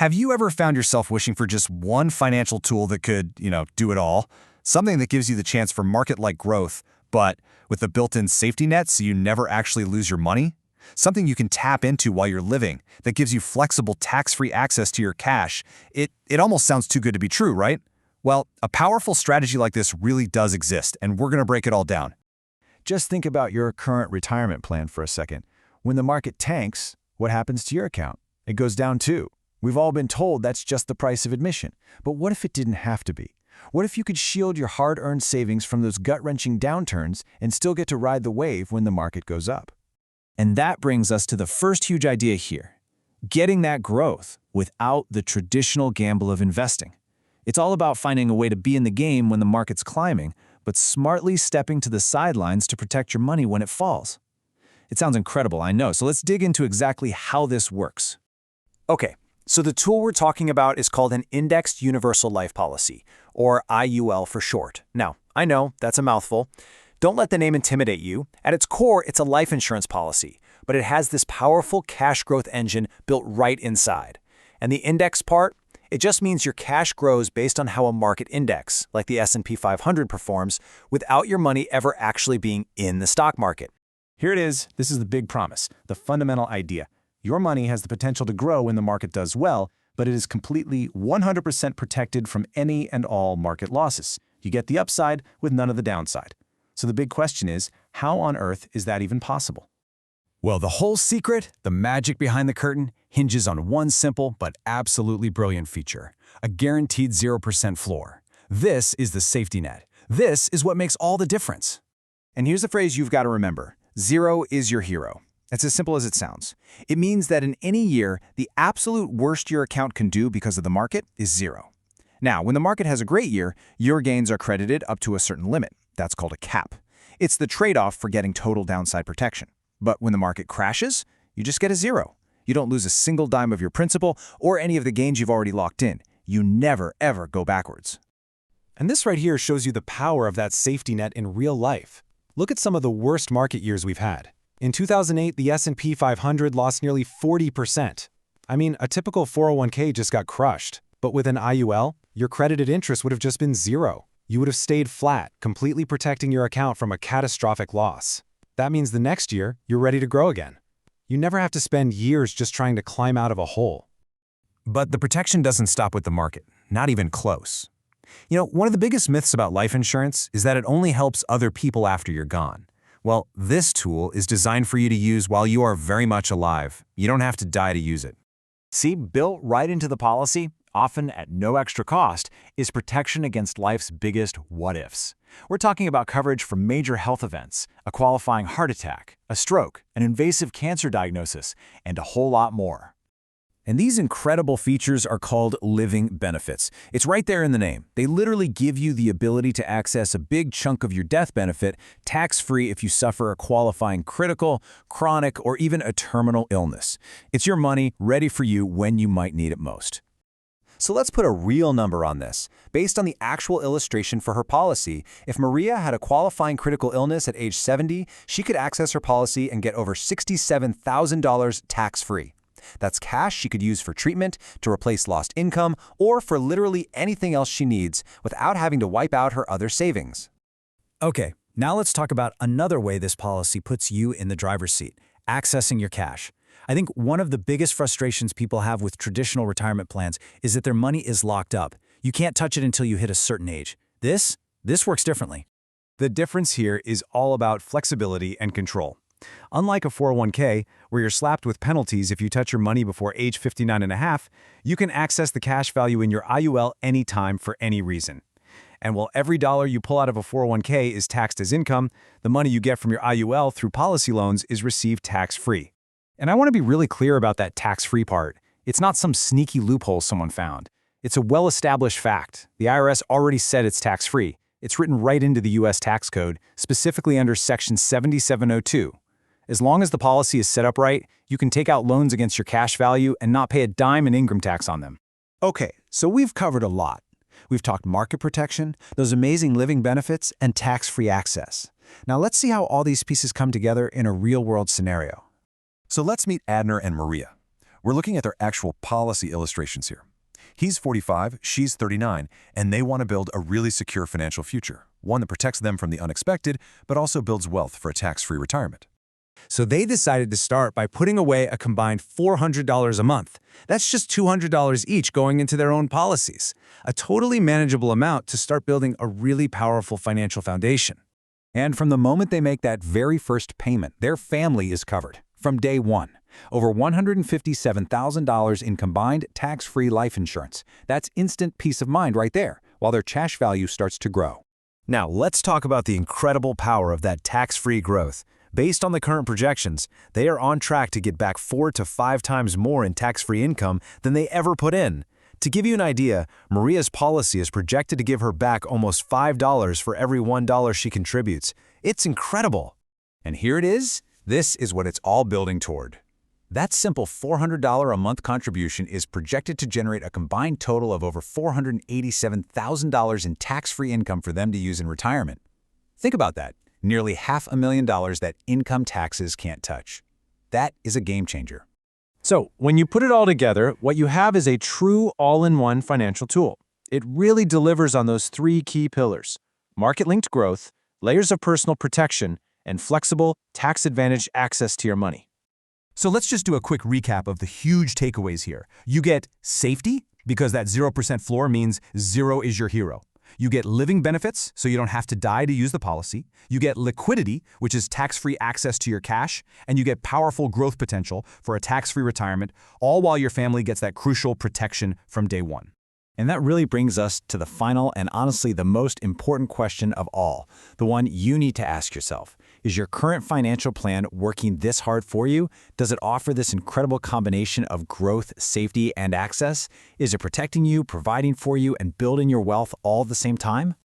Have you ever found yourself wishing for just one financial tool that could, do it all? Something that gives you the chance for market-like growth, but with a built-in safety net so you never actually lose your money? Something you can tap into while you're living that gives you flexible tax-free access to your cash. It almost sounds too good to be true, right? Well, a powerful strategy like this really does exist, and we're going to break it all down. Just think about your current retirement plan for a second. When the market tanks, what happens to your account? It goes down too. We've all been told that's just the price of admission. But what if it didn't have to be? What if you could shield your hard-earned savings from those gut-wrenching downturns and still get to ride the wave when the market goes up? And that brings us to the first huge idea here: getting that growth without the traditional gamble of investing. It's all about finding a way to be in the game when the market's climbing, but smartly stepping to the sidelines to protect your money when it falls. It sounds incredible, I know, so let's dig into exactly how this works. Okay, so the tool we're talking about is called an Indexed Universal Life Policy, or IUL for short. Now, I know, that's a mouthful. Don't let the name intimidate you. At its core, it's a life insurance policy, but it has this powerful cash growth engine built right inside. And the index part, it just means your cash grows based on how a market index, like the S&P 500, performs without your money ever actually being in the stock market. Here it is. This is the big promise, the fundamental idea. Your money has the potential to grow when the market does well, but it is completely 100% protected from any and all market losses. You get the upside with none of the downside. So the big question is, how on earth is that even possible? Well, the whole secret, the magic behind the curtain, hinges on one simple but absolutely brilliant feature: a guaranteed 0% floor. This is the safety net. This is what makes all the difference. And here's the phrase you've got to remember: zero is your hero. It's as simple as it sounds. It means that in any year, the absolute worst your account can do because of the market is zero. Now, when the market has a great year, your gains are credited up to a certain limit. That's called a cap. It's the trade-off for getting total downside protection. But when the market crashes, you just get a zero. You don't lose a single dime of your principal or any of the gains you've already locked in. You never, ever go backwards. And this right here shows you the power of that safety net in real life. Look at some of the worst market years we've had. In 2008, the S&P 500 lost nearly 40%. I mean, a typical 401k just got crushed. But with an IUL, your credited interest would have just been zero. You would have stayed flat, completely protecting your account from a catastrophic loss. That means the next year, you're ready to grow again. You never have to spend years just trying to climb out of a hole. But the protection doesn't stop with the market, not even close. One of the biggest myths about life insurance is that it only helps other people after you're gone. Well, this tool is designed for you to use while you are very much alive. You don't have to die to use it. See, built right into the policy, often at no extra cost, is protection against life's biggest what-ifs. We're talking about coverage for major health events, a qualifying heart attack, a stroke, an invasive cancer diagnosis, and a whole lot more. And these incredible features are called living benefits. It's right there in the name. They literally give you the ability to access a big chunk of your death benefit tax-free if you suffer a qualifying critical, chronic, or even a terminal illness. It's your money ready for you when you might need it most. So let's put a real number on this. Based on the actual illustration for her policy, if Maria had a qualifying critical illness at age 70, she could access her policy and get over $67,000 tax-free. That's cash she could use for treatment, to replace lost income, or for literally anything else she needs without having to wipe out her other savings. Okay, now let's talk about another way this policy puts you in the driver's seat: accessing your cash. I think one of the biggest frustrations people have with traditional retirement plans is that their money is locked up. You can't touch it until you hit a certain age. This works differently. The difference here is all about flexibility and control. Unlike a 401k, where you're slapped with penalties if you touch your money before age 59 and a half, you can access the cash value in your IUL anytime for any reason. And while every dollar you pull out of a 401k is taxed as income, the money you get from your IUL through policy loans is received tax-free. And I want to be really clear about that tax-free part. It's not some sneaky loophole someone found. It's a well-established fact. The IRS already said it's tax-free. It's written right into the U.S. tax code, specifically under Section 7702. As long as the policy is set up right, you can take out loans against your cash value and not pay a dime in income tax on them. Okay, so we've covered a lot. We've talked market protection, those amazing living benefits, and tax-free access. Now let's see how all these pieces come together in a real-world scenario. So let's meet Adner and Maria. We're looking at their actual policy illustrations here. He's 45, she's 39, and they want to build a really secure financial future, one that protects them from the unexpected, but also builds wealth for a tax-free retirement. So they decided to start by putting away a combined $400 a month. That's just $200 each going into their own policies. A totally manageable amount to start building a really powerful financial foundation. And from the moment they make that very first payment, their family is covered. From day one. Over $157,000 in combined tax-free life insurance. That's instant peace of mind right there, while their cash value starts to grow. Now, let's talk about the incredible power of that tax-free growth. Based on the current projections, they are on track to get back 4 to 5 times more in tax-free income than they ever put in. To give you an idea, Maria's policy is projected to give her back almost $5 for every $1 she contributes. It's incredible. And here it is. This is what it's all building toward. That simple $400 a month contribution is projected to generate a combined total of over $487,000 in tax-free income for them to use in retirement. Think about that. Nearly $500,000 that income taxes can't touch. That is a game changer. So, when you put it all together, what you have is a true all-in-one financial tool. It really delivers on those 3 key pillars: market-linked growth, layers of personal protection, and flexible, tax-advantaged access to your money. So let's just do a quick recap of the huge takeaways here. You get safety, because that 0% floor means zero is your hero. You get living benefits, so you don't have to die to use the policy. You get liquidity, which is tax-free access to your cash. And you get powerful growth potential for a tax-free retirement, all while your family gets that crucial protection from day one. And that really brings us to the final and honestly the most important question of all, the one you need to ask yourself. Is your current financial plan working this hard for you? Does it offer this incredible combination of growth, safety, and access? Is it protecting you, providing for you, and building your wealth all at the same time?